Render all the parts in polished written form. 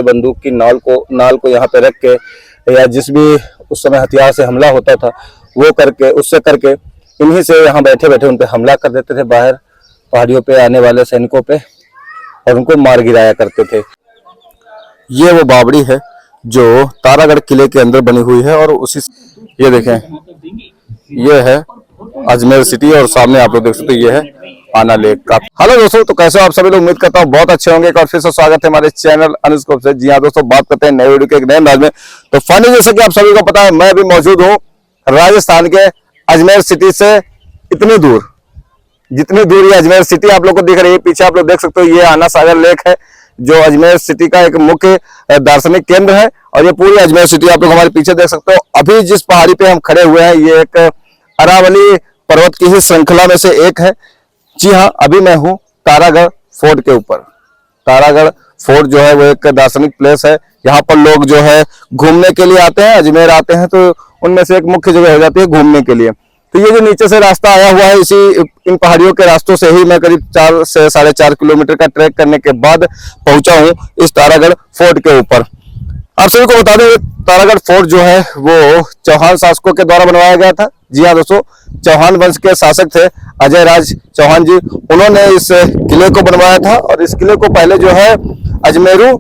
बंदूक की नाल को यहाँ पे रख के या जिस भी उस समय हथियार से हमला होता था वो करके इन्हीं से यहाँ बैठे बैठे उन पे हमला कर देते थे, बाहर पहाड़ियों पे आने वाले सैनिकों पे, और उनको मार गिराया करते थे। ये वो बावड़ी है जो तारागढ़ किले के अंदर बनी हुई है और उसी ये देखें, ये है अजमेर सिटी और सामने आप लोग देख सकते हैं ये है आना लेक का। हेलो दोस्तों, तो कैसे हो आप सभी लोग? उम्मीद करता हूँ बहुत अच्छे होंगे। एक बार फिर से स्वागत है हमारे चैनल अनुस्कोप से। जी हाँ दोस्तों, बात करते हैं नए वीडियो के एक नए अंदाज में। तो फाइनली जैसा कि आप सभी को पता है, मैं भी मौजूद हूँ राजस्थान के अजमेर सिटी से इतनी दूर, जितनी दूर ये अजमेर सिटी आप लोग को दिख रही है पीछे, आप लोग देख सकते हो ये आना सागर लेक है जो अजमेर सिटी का एक मुख्य दार्शनिक केंद्र है। और ये पूरी अजमेर सिटी आप लोग हमारे पीछे देख सकते हो। अभी जिस पहाड़ी पे हम खड़े हुए हैं ये एक अरावली पर्वत की ही श्रृंखला में से एक है। जी हाँ, अभी मैं हूँ तारागढ़ फोर्ट के ऊपर। तारागढ़ फोर्ट जो है वो एक दार्शनिक प्लेस है। यहाँ पर लोग जो है घूमने के लिए आते हैं, अजमेर आते हैं तो उनमें से एक मुख्य जगह हो जाती है घूमने के लिए। तो ये जो नीचे से रास्ता आया हुआ है, इसी इन पहाड़ियों के रास्तों से ही मैं करीब 4 से 4.5 किलोमीटर का ट्रैक करने के बाद पहुंचा हूँ इस तारागढ़ फोर्ट के ऊपर। आप सभी को बता दें, तारागढ़ फोर्ट जो है वो चौहान शासकों के द्वारा बनवाया गया था। जी हाँ दोस्तों, चौहान वंश के शासक थे अजय राज चौहान जी, उन्होंने इस किले को बनवाया था। और इस किले को पहले जो है अजमेरू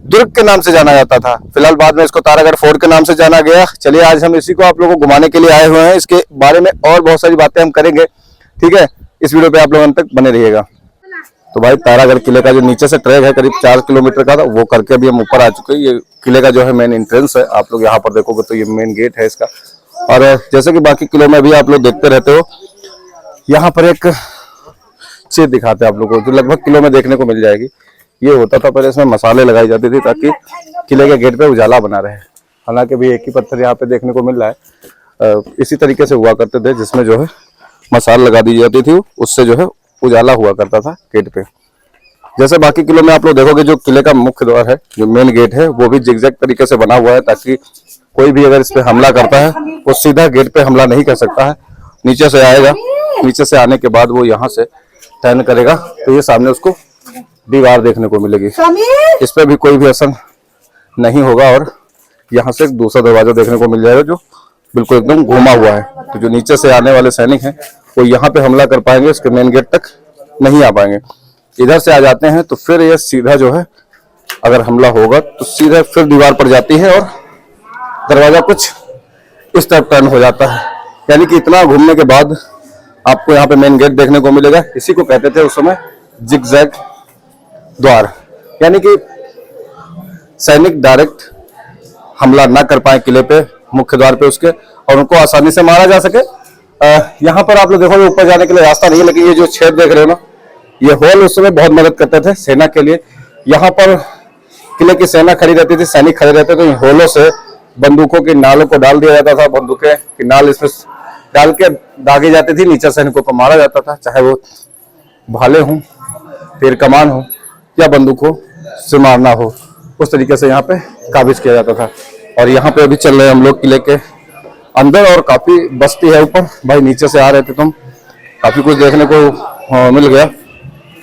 दुर्ग के नाम से जाना जाता था, फिलहाल बाद में इसको तारागढ़ फोर्ट के नाम से जाना गया। चलिए आज हम इसी को आप लोगों को घुमाने के लिए आए हुए हैं। इसके बारे में और बहुत सारी बातें हम करेंगे, ठीक है? इस वीडियो पे आप लोग अंत तक बने रहिएगा। तो भाई तारागढ़ किले का जो नीचे से ट्रैक है करीब 4 किलोमीटर का था, वो करके अभी हम ऊपर आ चुके हैं। ये किले का जो है मेन एंट्रेंस है, आप लोग यहाँ पर देखोगे तो ये मेन गेट है इसका। और जैसे कि बाकी किलों में भी आप लोग देखते रहते हो, यहाँ पर एक चीज दिखाते हैं आप लोगों को जो लगभग किलो में देखने को मिल जाएगी। ये होता था पहले, इसमें मसाले लगाई जाती थी ताकि किले के गेट पे उजाला बना रहे। हालांकि भी एक ही पत्थर यहाँ पे देखने को मिल रहा है, इसी तरीके से हुआ करते थे जिसमें जो है मसाल लगा दी जाती थी, उससे जो है उजाला हुआ करता था गेट पे। जैसे बाकी किलों में आप लोग देखोगे जो किले का मुख्य द्वार है, जो मेन गेट है, वो भी जिगजैग तरीके से बना हुआ है ताकि कोई भी अगर इस पे हमला करता है वो सीधा गेट पे हमला नहीं कर सकता है, नीचे से आएगा। नीचे से आने के बाद वो यहाँ से टर्न करेगा तो ये सामने उसको दीवार देखने को मिलेगी, इस पे भी कोई भी असर नहीं होगा। और यहाँ से एक दूसरा दरवाजा देखने को मिल जाएगा जो बिल्कुल एकदम घुमा हुआ है। तो जो नीचे से आने वाले सैनिक हैं वो यहाँ पे हमला कर पाएंगे, उसके मेन गेट तक नहीं आ पाएंगे। इधर से आ जाते हैं तो फिर ये सीधा जो है अगर हमला होगा तो सीधा फिर दीवार पर जाती है और दरवाजा कुछ इस तरफ टर्न हो जाता है। यानी कि इतना घूमने के बाद आपको यहाँ पे मेन गेट देखने को मिलेगा। इसी को कहते थे उस समय जिगजैग द्वार, यानी कि सैनिक डायरेक्ट हमला ना कर पाए किले पे, मुख्य द्वार पे उसके, और उनको आसानी से मारा जा सके। यहाँ पर आप लोग देखोगे ऊपर जाने के लिए रास्ता नहीं है, लेकिन ये जो छेद देख रहे हो ना, ये होल उस समय बहुत मदद करते थे सेना के लिए। यहाँ पर किले की सेना खड़ी रहती थी, सैनिक खड़े रहते थे, तो होलों से बंदूकों की नालों को डाल दिया जाता था। बंदूकें की नाल इसमें डाल के दागी जाती थी, नीचे सैनिकों को मारा जाता था, चाहे वो भाले हों, तीर कमान हो या बंदूकों से मारना हो, उस तरीके से यहाँ पे काबिज किया जाता था। और यहाँ पे अभी चल रहे हैं हम लोग किले के अंदर, और काफी बस्ती है ऊपर। भाई नीचे से आ रहे थे तुम, काफी कुछ देखने को मिल गया।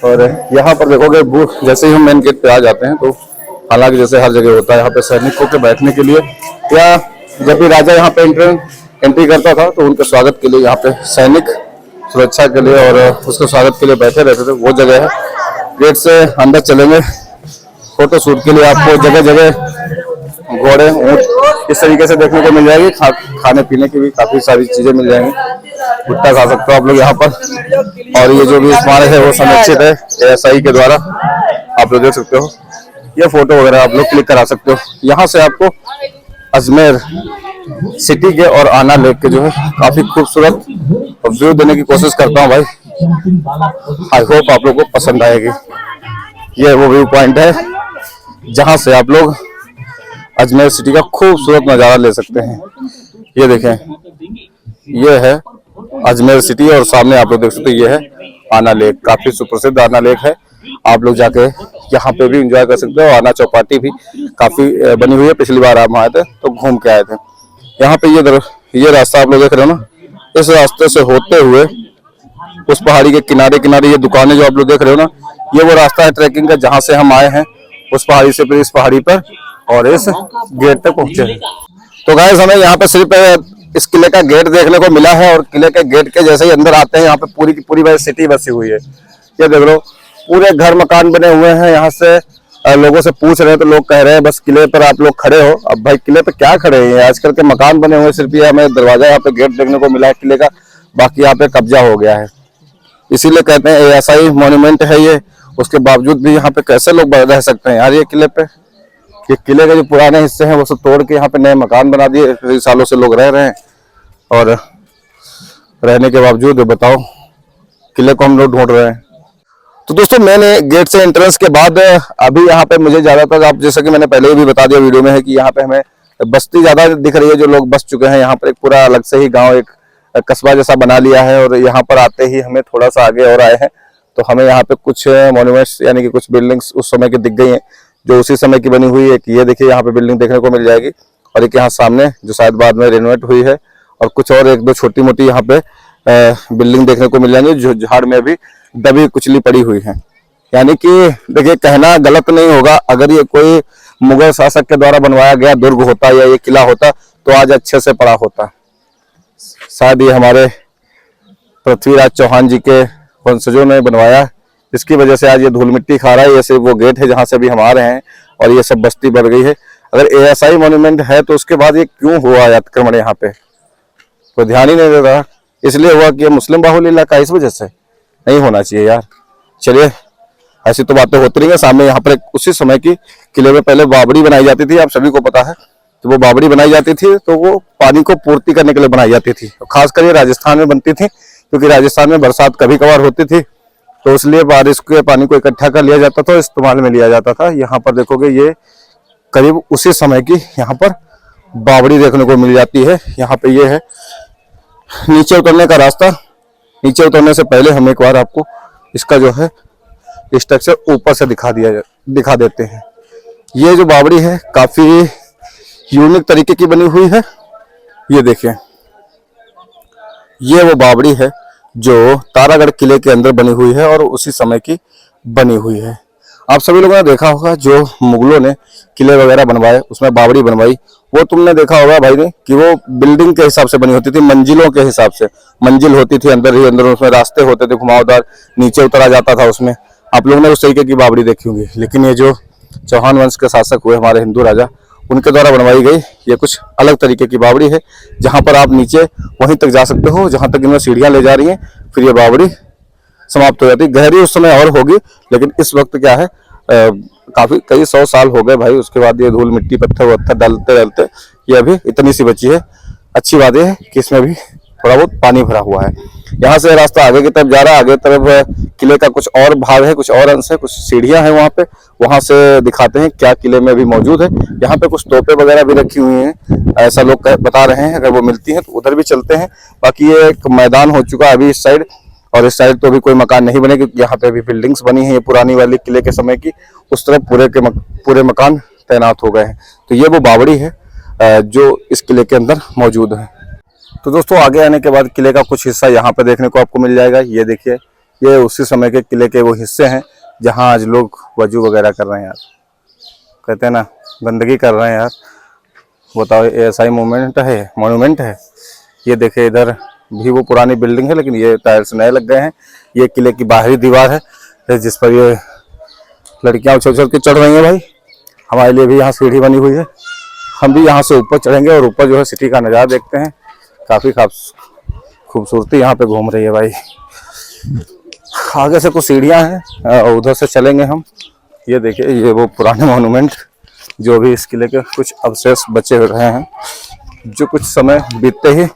और यहाँ पर देखोगे जैसे ही हम मेन गेट पे आ जाते हैं तो हालांकि जैसे हर जगह होता है यहाँ पे सैनिकों के बैठने के लिए, या जब भी राजा यहाँ पे एंट्री करता था तो उनके स्वागत के लिए यहाँ पे सैनिक सुरक्षा के लिए और उसके स्वागत के लिए बैठे रहते थे। वो जगह है, गेट से अंदर चलेंगे फोटो शूट के लिए आपको जगह जगह घोड़े, ऊंट इस तरीके से देखने को मिल जाएगी। खाने पीने की भी काफी सारी चीजें मिल जाएंगी, भुट्टा खा सकते हो आप लोग यहाँ पर। और ये जो भी स्मारक है वो संरक्षित है ASI के द्वारा, आप लोग देख सकते हो। ये फोटो वगैरह आप लोग क्लिक करा सकते हो। यहाँ से आपको अजमेर सिटी के और आना लेक के जो है काफी खूबसूरत व्यू देने की कोशिश करता हूँ भाई। आई होप आप लोगों को पसंद आएगी। ये वो व्यू पॉइंट है जहां से आप लोग अजमेर सिटी का खूबसूरत नजारा ले सकते हैं। ये देखें, ये है अजमेर सिटी और सामने आप लोग देख सकते हैं ये है आना लेक। काफी सुप्रसिद्ध आना लेक है, आप लोग जाके यहाँ पे भी एंजॉय कर सकते हो। आना चौपाटी भी काफी बनी हुई है, पिछली बार आप आए थे तो घूम के आए थे। यहाँ पे ये रास्ता आप लोग देख रहे हो ना, इस रास्ते से होते हुए उस पहाड़ी के किनारे किनारे ये दुकानें जो आप लोग देख रहे हो ना, ये वो रास्ता है ट्रैकिंग का जहाँ से हम आए हैं उस पहाड़ी से फिर इस पहाड़ी पर और इस गेट तक पहुंचे। तो गाइस हमें यहाँ पे सिर्फ इस किले का गेट देखने को मिला है और किले के गेट के जैसे ही अंदर आते हैं यहाँ पे पूरी की पूरी भाई सिटी बसी हुई है। ये देख लो पूरे घर मकान बने हुए हैं। यहाँ से लोगों से पूछ रहे हैं तो लोग कह रहे हैं बस किले पर आप लोग खड़े हो। अब भाई किले पे क्या खड़े हैं, आजकल के मकान बने हुए, सिर्फ ये हमें दरवाजा यहाँ पे गेट देखने को मिला है किले का, बाकी यहाँ पे कब्जा हो गया है। इसीलिए कहते हैं ऐसा ही मॉन्यूमेंट है ये, उसके बावजूद भी यहाँ पे कैसे लोग रह सकते हैं यार। ये किले पे, ये किले के जो पुराने हिस्से हैं वो सब तोड़ के यहाँ पे नए मकान बना दिए, कई सालों से लोग रह रहे हैं और रहने के बावजूद बताओ किले को हम लोग ढूंढ रहे हैं। तो दोस्तों मैंने गेट से एंट्रेंस के बाद अभी यहाँ पे मुझे ज्यादातर, आप जैसा कि मैंने पहले भी बता दिया वीडियो में, है कि यहाँ पे हमें बस्ती ज्यादा दिख रही है, जो लोग बस चुके हैं। यहाँ पर एक पूरा अलग से ही गांव, एक कस्बा जैसा बना लिया है और यहाँ पर आते ही हमें थोड़ा सा आगे और आए हैं तो हमें यहाँ पे कुछ मॉन्यूमेंट्स यानी कि कुछ बिल्डिंग्स उस समय की दिख गई हैं जो उसी समय की बनी हुई है। ये देखिए यहाँ पे बिल्डिंग देखने को मिल जाएगी और एक यहाँ सामने जो शायद बाद में रेनोवेट हुई है और कुछ और एक दो छोटी मोटी यहाँ पे बिल्डिंग देखने को मिल जाएंगी जो झाड़ में भी दबी कुचली पड़ी हुई है। यानी कि देखिए कहना गलत नहीं होगा, अगर ये कोई मुगल शासक के द्वारा बनवाया गया दुर्ग होता या ये किला होता तो आज अच्छे से पड़ा होता। शायद ये हमारे पृथ्वीराज चौहान जी के वंशजों ने बनवाया, इसकी वजह से आज ये धूल मिट्टी खा रहा है। ये सिर्फ वो गेट है जहां से अभी हम आ रहे हैं और ये सब बस्ती बढ़ गई है। अगर ASI मॉन्यूमेंट है तो उसके बाद ये क्यों हुआ अतिक्रमण यहाँ पे, तो ध्यान ही नहीं दे रहा। इसलिए हुआ कि मुस्लिम बाहुल्य इलाका, इस वजह से नहीं होना चाहिए यार। चलिए ऐसी तो बातें होती रही है। सामने यहाँ पर उसी समय की किले में पहले बावड़ी बनाई जाती थी, आप सभी को पता है। तो वो बावड़ी बनाई जाती थी तो वो पानी को पूर्ति करने के लिए बनाई जाती थी, खासकर ये राजस्थान में बनती थी क्योंकि राजस्थान में बरसात कभी कभार होती थी तो इसलिए बारिश के पानी को इकट्ठा कर लिया जाता था, इस्तेमाल में लिया जाता था। यहाँ पर देखोगे ये करीब उसी समय की यहाँ पर बावड़ी देखने को मिल जाती है। यहाँ पे ये है नीचे उतरने का रास्ता। नीचे उतरने से पहले हम एक बार आपको इसका जो है स्ट्रक्चर ऊपर से दिखा देते हैं। ये जो बावड़ी है काफी यूनिक तरीके की बनी हुई है। ये देखिए ये वो बावड़ी है जो तारागढ़ किले के अंदर बनी हुई है और उसी समय की बनी हुई है। आप सभी लोगों ने देखा होगा जो मुगलों ने किले वगैरह बनवाए उसमें बावड़ी बनवाई, वो तुमने देखा होगा भाई ने कि वो बिल्डिंग के हिसाब से बनी होती थी, मंजिलों के हिसाब से मंजिल होती थी अंदर ही अंदर, उसमें रास्ते होते थे घुमावदार, नीचे उतरा जाता था उसमें। आप लोगों ने उस तरीके की बावड़ी देखी होंगी। लेकिन ये जो चौहान वंश के शासक हुए हमारे हिंदू राजा, उनके द्वारा बनवाई गई ये कुछ अलग तरीके की बावड़ी है, जहां पर आप नीचे वहीं तक जा सकते हो जहां तक इनमें सीढ़ियां ले जा रही हैं, फिर ये बावड़ी समाप्त हो जाती है। गहरी उस समय और होगी लेकिन इस वक्त क्या है काफी कई 100 साल हो गए भाई। उसके बाद ये धूल मिट्टी पत्थर वत्थर डालते डालते ये अभी इतनी सी बची है। अच्छी बात है कि इसमें भी थोड़ा बहुत पानी भरा हुआ है। यहाँ से रास्ता आगे की तरफ जा रहा है, आगे तरफ किले का कुछ और भाग है, कुछ और अंश है, कुछ सीढ़ियां हैं वहां पे, वहां से दिखाते हैं क्या किले में भी मौजूद है। यहाँ पे कुछ तोपें वगैरह भी रखी हुई हैं, ऐसा लोग बता रहे हैं। अगर वो मिलती हैं तो उधर भी चलते हैं। बाकी ये एक मैदान हो चुका है अभी इस साइड, और इस साइड तो अभी कोई मकान नहीं बने क्योंकि यहाँ पे अभी बिल्डिंग्स बनी है पुरानी वाली किले के समय की। उस तरफ पूरे मकान तैनात हो गए हैं। तो ये वो बावड़ी है जो इस किले के अंदर मौजूद है। तो दोस्तों आगे आने के बाद किले का कुछ हिस्सा यहाँ पे देखने को आपको मिल जाएगा। ये देखिए ये उसी समय के किले के वो हिस्से हैं जहाँ आज लोग वजू वगैरह कर रहे हैं यार। कहते हैं ना गंदगी कर रहे हैं यार, बताओ ऐसा मॉन्यूमेंट है। ये देखिए इधर भी वो पुरानी बिल्डिंग है लेकिन ये टायर्स नए लग गए हैं। ये किले की बाहरी दीवार है जिस पर ये लड़कियां उछल के चढ़ रही हैं भाई। हमारे लिए भी यहाँ सीढ़ी बनी हुई है, हम भी यहाँ से ऊपर चढ़ेंगे और ऊपर जो है सिटी का नज़ारा देखते हैं। काफी खूबसूरती यहाँ पे घूम रही है भाई। आगे से कुछ सीढ़ियाँ हैं और उधर से चलेंगे हम। ये देखिए ये वो पुराने मॉन्यूमेंट जो भी इस किले के कुछ अवशेष बचे रहे हैं, जो कुछ समय बीतते ही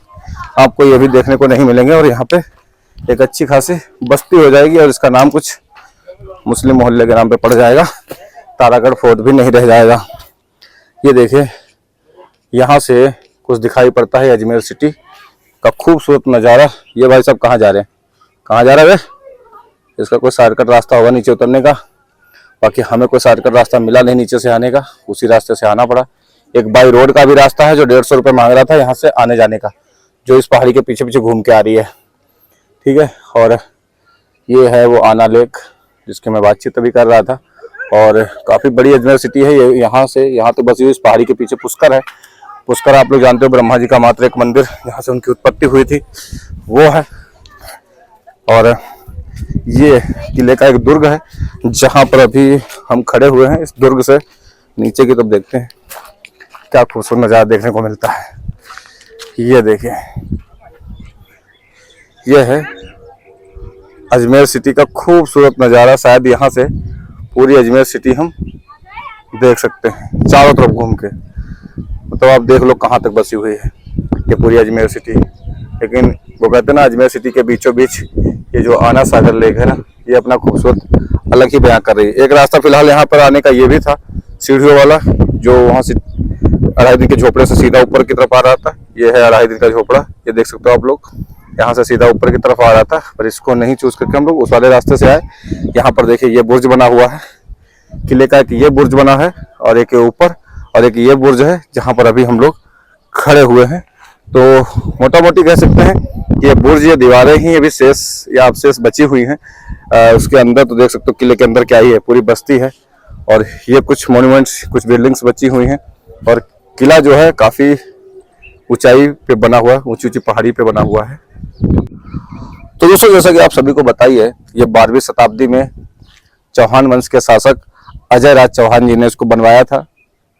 आपको ये भी देखने को नहीं मिलेंगे। और यहाँ पे एक अच्छी खासी बस्ती हो जाएगी और इसका नाम कुछ मुस्लिम मोहल्ले के नाम पे पड़ जाएगा। तारागढ़ फोर्ट भी नहीं रह जाएगा। ये देखिए यहाँ से कुछ दिखाई पड़ता है अजमेर सिटी का खूबसूरत नज़ारा। ये भाई साहब कहाँ जा रहे हैं, कहाँ जा रहे हैं? इसका कोई शॉर्टकट रास्ता होगा नीचे उतरने का। बाकी हमें कोई शॉर्टकट रास्ता मिला नहीं नीचे से आने का, उसी रास्ते से आना पड़ा। एक बाई रोड का भी रास्ता है जो 150 रुपये मांग रहा था यहाँ से आने जाने का, जो इस पहाड़ी के पीछे पीछे घूम के आ रही है। ठीक है, और ये है वो आना लेक जिसकी मैं बातचीत अभी कर रहा था। और काफ़ी बड़ी अजमेर सिटी है ये। यहाँ तो बसी हुई इस पहाड़ी के पीछे पुष्कर है। पुष्कर आप लोग जानते हो, ब्रह्मा जी का मात्र एक मंदिर जहाँ से उनकी उत्पत्ति हुई थी वो है। और ये किले का एक दुर्ग है जहाँ पर अभी हम खड़े हुए हैं। इस दुर्ग से नीचे की तरफ देखते हैं, क्या खूबसूरत नज़ारा देखने को मिलता है। ये देखिए, ये है अजमेर सिटी का खूबसूरत नज़ारा। शायद यहाँ से पूरी अजमेर सिटी हम देख सकते हैं चारों तरफ घूम के। मतलब आप देख लो कहाँ तक बसी हुई है ये पूरी अजमेर सिटी। लेकिन वो कहते हैं ना, अजमेर सिटी के बीचों बीच ये जो आना सागर लेक है ना, ये अपना खूबसूरत अलग ही बयां कर रही है। एक रास्ता फिलहाल यहाँ पर आने का ये भी था, सीढ़ियों वाला, जो वहाँ से अढ़ाई दिन के झोपड़े से सीधा ऊपर की तरफ आ रहा था। ये है अढ़ाई दिन का झोपड़ा, ये देख सकते हो आप लोग। यहाँ से सीधा ऊपर की तरफ आ रहा था, पर इसको नहीं चूज करके हम लोग उस वाले रास्ते से आए। यहाँ पर देखिए ये बुर्ज बना हुआ है किले का, एक ये बुर्ज बना है और एक ऊपर, और एक ये बुर्ज है जहाँ पर अभी हम लोग खड़े हुए हैं। तो मोटा मोटी कह सकते हैं कि ये बुर्ज, ये दीवारें ही अभी शेष या अवशेष बची हुई हैं। उसके अंदर तो देख सकते हो किले के अंदर क्या ही है, पूरी बस्ती है। और ये कुछ मॉन्यूमेंट्स, कुछ बिल्डिंग्स बची हुई हैं। और किला जो है काफी ऊंचाई पे बना हुआ है, ऊंची ऊंची पहाड़ी पे बना हुआ है। तो दोस्तों, जैसा कि आप सभी को बताइए, ये 12वीं शताब्दी में चौहान वंश के शासक अजय राज चौहान जी ने इसको बनवाया था।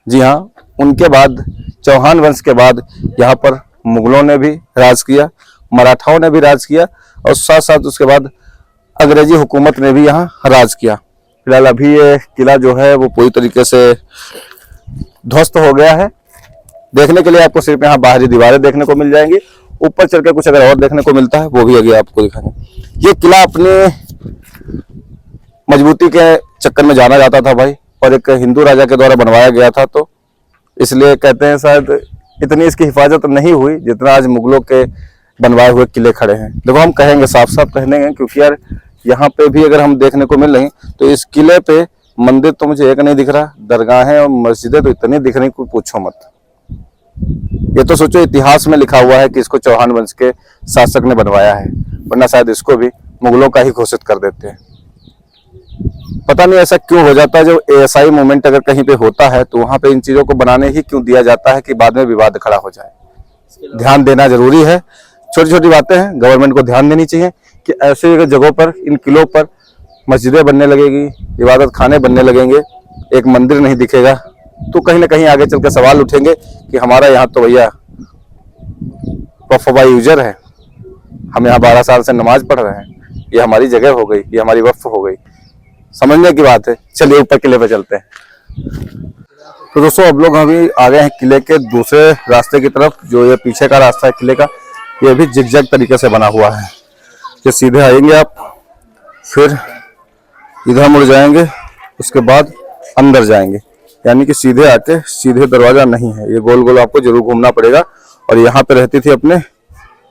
जी हाँ, उनके बाद चौहान वंश के बाद यहाँ पर मुगलों ने भी राज किया, मराठाओं ने भी राज किया, और साथ साथ उसके बाद अंग्रेजी हुकूमत ने भी यहाँ राज किया। फिलहाल अभी ये किला जो है वो पूरी तरीके से ध्वस्त हो गया है। देखने के लिए आपको सिर्फ यहाँ बाहरी दीवारें देखने को मिल जाएंगी। ऊपर चल के कुछ अगर और देखने को मिलता है वो भी आगे आपको दिखाएंगे। ये किला अपने मजबूती के चक्कर में जाना जाता था भाई, और एक हिंदू राजा के द्वारा बनवाया गया था, तो इसलिए कहते हैं शायद इतनी इसकी हिफाजत नहीं हुई जितना आज मुगलों के बनवाए हुए किले खड़े हैं। देखो, हम कहेंगे, साफ साफ कहेंगे, क्योंकि यार यहाँ पे भी अगर हम देखने को मिल रही, तो इस किले पे मंदिर तो मुझे एक नहीं दिख रहा, दरगाहें और मस्जिदें तो इतनी दिख रही कोई पूछो मत। ये तो सोचो इतिहास में लिखा हुआ है कि इसको चौहान वंश के शासक ने बनवाया है, वरना शायद इसको भी मुगलों का ही घोषित कर देते हैं। पता नहीं ऐसा क्यों हो जाता है। जो एएसआई मूवमेंट अगर कहीं पे होता है तो वहां पे इन चीजों को बनाने ही क्यों दिया जाता है कि बाद में विवाद खड़ा हो जाए। ध्यान देना जरूरी है, छोटी छोटी बातें हैं, गवर्नमेंट को ध्यान देनी चाहिए कि ऐसे जगहों पर, इन किलों पर मस्जिदें बनने लगेगी, इबादत खाने बनने लगेंगे, एक मंदिर नहीं दिखेगा, तो कहीं ना कहीं आगे चल के सवाल उठेंगे कि हमारा यहाँ तो भैया वक्फ यूजर है, हम यहाँ 12 साल से नमाज पढ़ रहे हैं, ये हमारी जगह हो गई, ये हमारी वक्फ हो गई। समझने की बात है। चलिए ऊपर किले पे चलते हैं। तो दोस्तों, अब लोग अभी आ गए हैं किले के दूसरे रास्ते की तरफ। जो ये पीछे का रास्ता है किले का, ये भी जिगजैग तरीके से बना हुआ है। ये सीधे आएंगे आप, फिर इधर मुड़ जाएंगे, उसके बाद अंदर जाएंगे, यानी कि सीधे आके सीधे दरवाजा नहीं है, ये गोल गोल आपको जरूर घूमना पड़ेगा। और यहाँ पे रहती थी अपने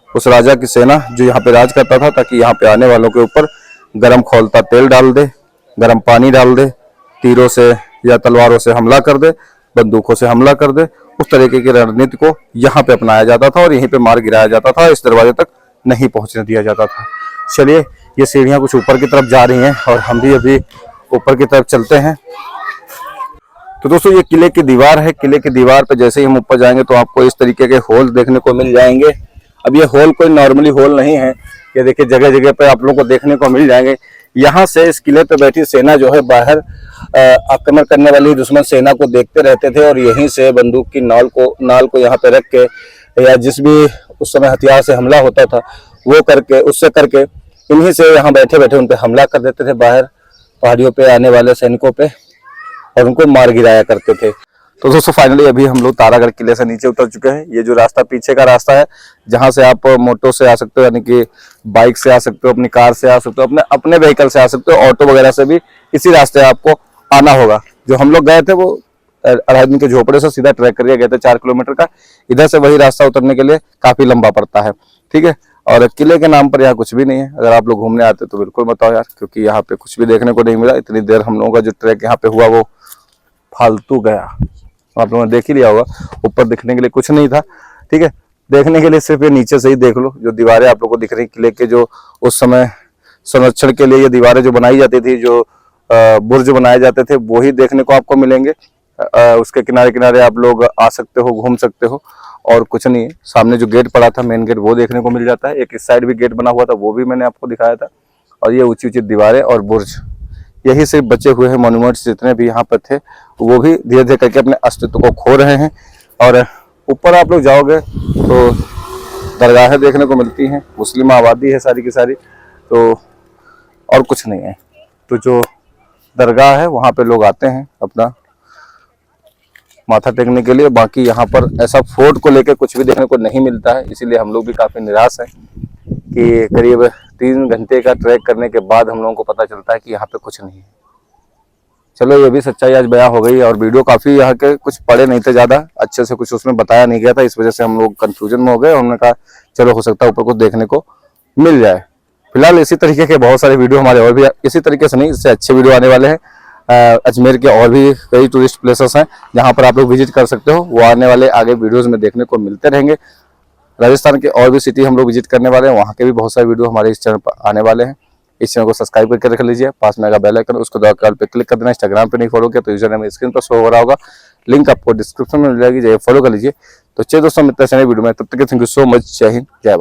उस राजा की सेना जो यहाँ पे राज करता था, ताकि यहाँ पे आने वालों के ऊपर गर्म खौलता तेल डाल दे, गर्म पानी डाल दे, तीरों से या तलवारों से हमला कर दे, बंदूकों से हमला कर दे। उस तरीके की रणनीति को यहाँ पे अपनाया जाता था और यहीं पे मार गिराया जाता था, इस दरवाजे तक नहीं पहुंचने दिया जाता था। चलिए, ये सीढ़ियाँ कुछ ऊपर की तरफ जा रही हैं और हम भी अभी ऊपर की तरफ चलते हैं। तो दोस्तों, ये किले की दीवार है। किले की दीवार पे जैसे ही हम ऊपर जाएंगे तो आपको इस तरीके के होल देखने को मिल जाएंगे। अब ये होल कोई नॉर्मली होल नहीं है, ये देखिए जगह जगह पे आप लोगों को देखने को मिल जाएंगे। यहाँ से इस किले पे बैठी सेना जो है बाहर आक्रमण करने वाली दुश्मन सेना को देखते रहते थे, और यहीं से बंदूक की नाल को यहाँ पे रख के, या जिस भी उस समय हथियार से हमला होता था वो करके इन्हीं से यहाँ बैठे बैठे उन पे हमला कर देते थे, बाहर पहाड़ियों पे आने वाले सैनिकों पे, और उनको मार गिराया करते थे। तो दोस्तों, फाइनली अभी हम लोग तारागढ़ किले से नीचे उतर चुके हैं। ये जो रास्ता पीछे का रास्ता है, जहां से आप मोटो से आ सकते हो, यानी कि बाइक से आ सकते हो, अपनी कार से आ सकते हो, अपने व्हीकल से आ सकते हो, ऑटो वगैरह से भी इसी रास्ते आपको आना होगा। जो हम लोग गए थे वो अढ़ाई दिन के झोपड़े से सीधा ट्रैक करके गए थे 4 किलोमीटर का। इधर से वही रास्ता उतरने के लिए काफी लंबा पड़ता है, ठीक है। और किले के नाम पर यहाँ कुछ भी नहीं है। अगर आप लोग घूमने आते तो बिल्कुल बताओ यार, क्योंकि यहाँ पे कुछ भी देखने को नहीं मिला। इतनी देर हम लोगों का जो ट्रैक यहाँ पे हुआ वो फालतू गया। आप लोगों ने देख ही लिया होगा, ऊपर दिखने के लिए कुछ नहीं था, ठीक है। देखने के लिए सिर्फ ये नीचे से ही देख लो, जो दीवारें आप लोगों को दिख रही किले के, जो उस समय संरक्षण के लिए ये दीवारें जो बनाई जाती थी, जो बुर्ज बनाए जाते थे वो ही देखने को आपको मिलेंगे। उसके किनारे किनारे आप लोग आ सकते हो, घूम सकते हो, और कुछ नहीं है। सामने जो गेट पड़ा था मेन गेट वो देखने को मिल जाता है। एक इस साइड भी गेट बना हुआ था वो भी मैंने आपको दिखाया था। और ये ऊंची ऊंची दीवारें और बुर्ज, यही सिर्फ बचे हुए हैं मॉन्यूमेंट्स जितने भी यहाँ पर थे, वो भी धीरे धीरे करके अपने अस्तित्व को खो रहे हैं। और ऊपर आप लोग जाओगे तो दरगाहें देखने को मिलती हैं, मुस्लिम आबादी है सारी की सारी, तो और कुछ नहीं है। तो जो दरगाह है वहाँ पे लोग आते हैं अपना माथा टेकने के लिए। बाकी यहाँ पर ऐसा फोर्ट को लेकर कुछ भी देखने को नहीं मिलता है, इसीलिए हम लोग भी काफ़ी निराश हैं कि करीब 3 घंटे का ट्रैक करने के बाद हम लोगों को पता चलता है कि यहाँ पे कुछ नहीं है। चलो ये भी सच्चाई आज बयां हो गई। और वीडियो काफ़ी यहाँ के कुछ पढ़े नहीं थे ज़्यादा अच्छे से, कुछ उसमें बताया नहीं गया था, इस वजह से हम लोग कन्फ्यूजन में हो गए। हमने कहा चलो हो सकता है ऊपर कुछ देखने को मिल जाए। फिलहाल इसी तरीके के बहुत सारे वीडियो हमारे और भी इसी तरीके से नहीं, इससे अच्छे वीडियो आने वाले हैं। अजमेर के और भी कई टूरिस्ट प्लेसेस हैं जहां पर आप लोग विजिट कर सकते हो, वो आने वाले आगे वीडियोस में देखने को मिलते रहेंगे। राजस्थान के और भी सिटी हम लोग विजिट करने वाले हैं, वहाँ के भी बहुत सारे वीडियो हमारे इस चैनल पर आने वाले हैं। इस चैनल को सब्सक्राइब करके रख लीजिए, पास में आएगा बेल आइकन, उसको दबा कर पे क्लिक कर देना। इंस्टाग्राम पे नहीं फॉलो किया तो यूजर नेम स्क्रीन पर शो हो रहा होगा, लिंक आपको डिस्क्रिप्शन में मिल जाएगी, जाइए फॉलो कर लीजिए। तो चलिए दोस्तों मिलते हैं नए वीडियो में, तब तक थैंक यू सो मच। जय हिंद, जय भारत।